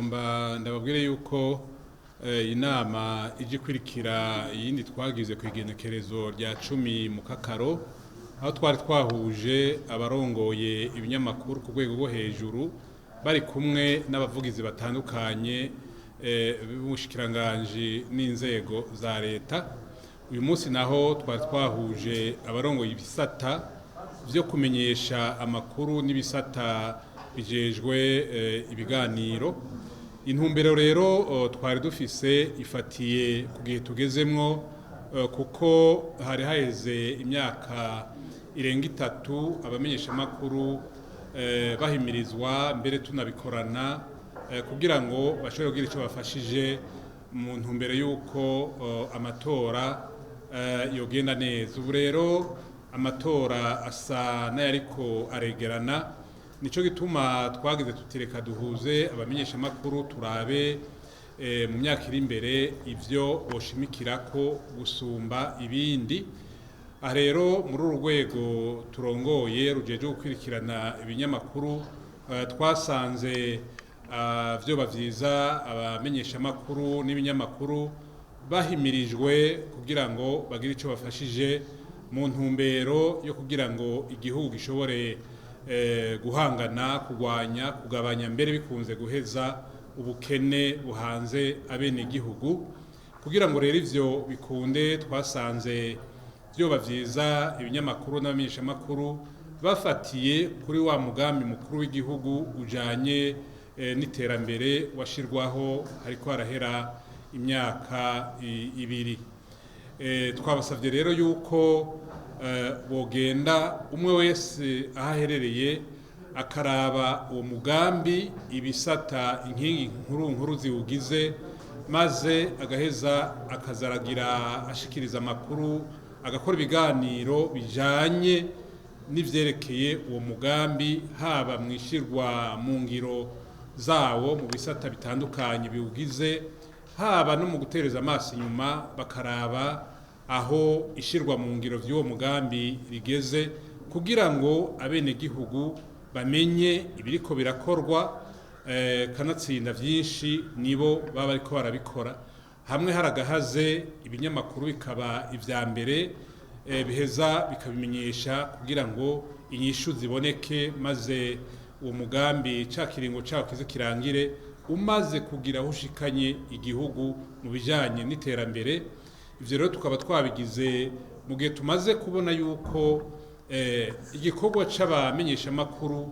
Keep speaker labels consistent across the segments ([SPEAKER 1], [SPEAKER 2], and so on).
[SPEAKER 1] nagomba ndababwire yuko inama ije kwirikira iyindi twagize ku igenekerezo rya 10 mu Kakaro aho twari twahuje abarongoye ibinyamakuru ku rwego rwo hejuru bari kumwe n'abavugizi batandukanye b'ubushikiranganje n'inzego za leta. Uyu munsi naho twari twahuje abarongoye ibisata byo kumenyesha amakuru n'ibisata bijejwe ibiganiro. Intumbero rero twari dufise ifatiye ku gihe tugezemwo kuko hari haheze imyaka irenga 3 abamenyesha amakuru bahimirizwa mbere tunabikorana kugira ngo bashobore kugira ico bafashije mu ntumbero yuko amatora yogenda neza. Ubu rero amatora asa n'ayariko aregerana, nico gituma twagize tutireka duhuze abamenyesha amakuru turabe mu myaka iri imbere ivyo boshimikirako gusumba ibindi. Rero muri uru rwego turongoye rujeje gukwirikirana ibinyamakuru twasanze vyo bavyiza abamenyesha amakuru n'ibinyamakuru bahimirijwe kugira ngo bagire ico bafashije mu ntumbero yo kugira ngo igihugu gishobore guhangana, kugwanya, kugabanya mbere bikunze guheza ubukene buhanze abene igihugu. Kugira ngo rero ivyo bikunde twasanze byo bavyiza ibinyamakuru n'abamenyesha amakuru bafatiye kuri wa mugambi mukuru w'igihugu ujanye n'iterambere washirwaho hariko harahera imyaka 2. Twabasavye rero yuko bogenda umwe wese ahaherereye akaraba uwo mugambi, ibisata inkingi nkuru ziwugize, maze agaheza akazaragira ashikiriza amakuru, agakora ibiganiro bijanye n'ivyerekeye uwo mugambi, haba mwishirwa mu ngiro zawo mu bisata bitandukanye biwugize, haba no mu gutereza amaso inyuma bakaraba aho ishirwa mu ngiro vy'uwo mugambi rigeze, kugira ngo abene gihugu bamenye ibiriko birakorwa, kanatsinda vyinshi nibo baba ariko barabikora. Hamwe haragahaze ibinyamakuru bikaba ivya mbere biheza bikabimenyesha kugira ngo inyishu ziboneke, maze uwo mugambi cakiringo cawo kize kirangire umaze kugira hushikanye igihugu mu bijanye n'iterambere. Ivyo rero tukaba twabigize mu gihe tumaze kubona yuko igikorwa c'abamenyesha amakuru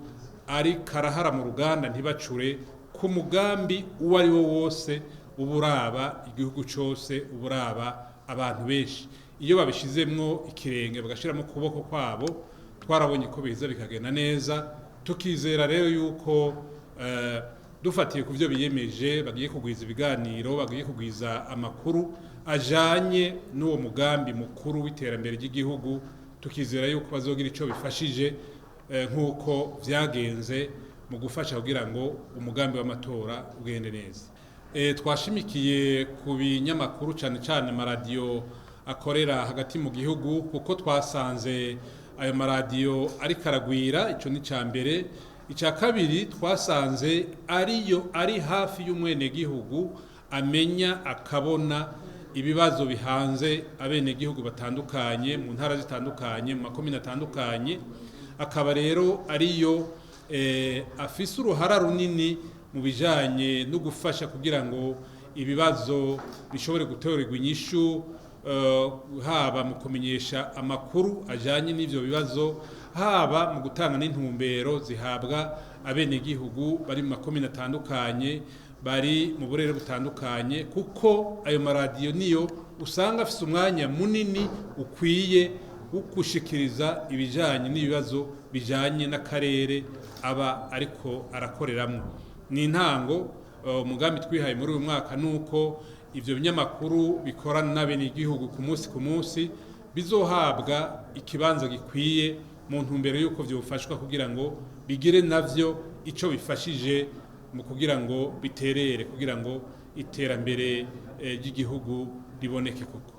[SPEAKER 1] ari karahara mu ruganda ntibacure ku mugambi uwo ari wo wose uburaba igihugu cose, uburaba abantu benshi. Iyo babishizemwo ikirenge bagashiramo kuboko kwabo, twarabonye ko biza bikagenda neza. Tukizera rero yuko dufatiye ku byo biyemeje bagiye kugwiza ibiganiro, bagiye kugwiza amakuru ajanye n'uwo mugambi mukuru w'iterambere ry'igihugu. Tukizera yuko bazogira ico bifashije nk'uko vyagenze mu gufasha kugira ngo umugambi w'amatora ugende neza. Twashimikiye ku binyamakuru cane cane amaradiyo akorera hagati mu gihugu, kuko twasanze ayo maradiyo ari karagwira. Ico ni ca mbere. Ica kabiri, twasanze ari hafi y'umwene gihugu, amenya akabona ibibazo bihanze abene gihugu batandukanye mu ntara zitandukanye, mu makomine atandukanye. Akaba rero ariyo afise uruhara runini mu bijanye no gufasha kugira ngo ibibazo bishobore gutorerwa inyishu, haba mu kumenyesha amakuru ajanye n'ivyo bibazo, haba mu gutanga n'intumbero zihabwa abene gihugu bari mu makomine atandukanye, bari mu burere butandukanye, kuko ayo maradiyo niyo usanga afise umwanya munini ukwiye gushikiriza ibijanye n'ibibazo bijanye n'akarere aba ariko arakoreramwo. Ni intango umugambi twihaye muri uyu mwaka nuko ivyo binyamakuru bikorana n'abene igihugu ku munsi bizohabwa ikibanza gikwiye mu ntumbero yuko vyofashwa kugira ngo bigire navyo ico bifashije mu kugira ngo biterere, kugira ngo iterambere ry'igihugu riboneke koko.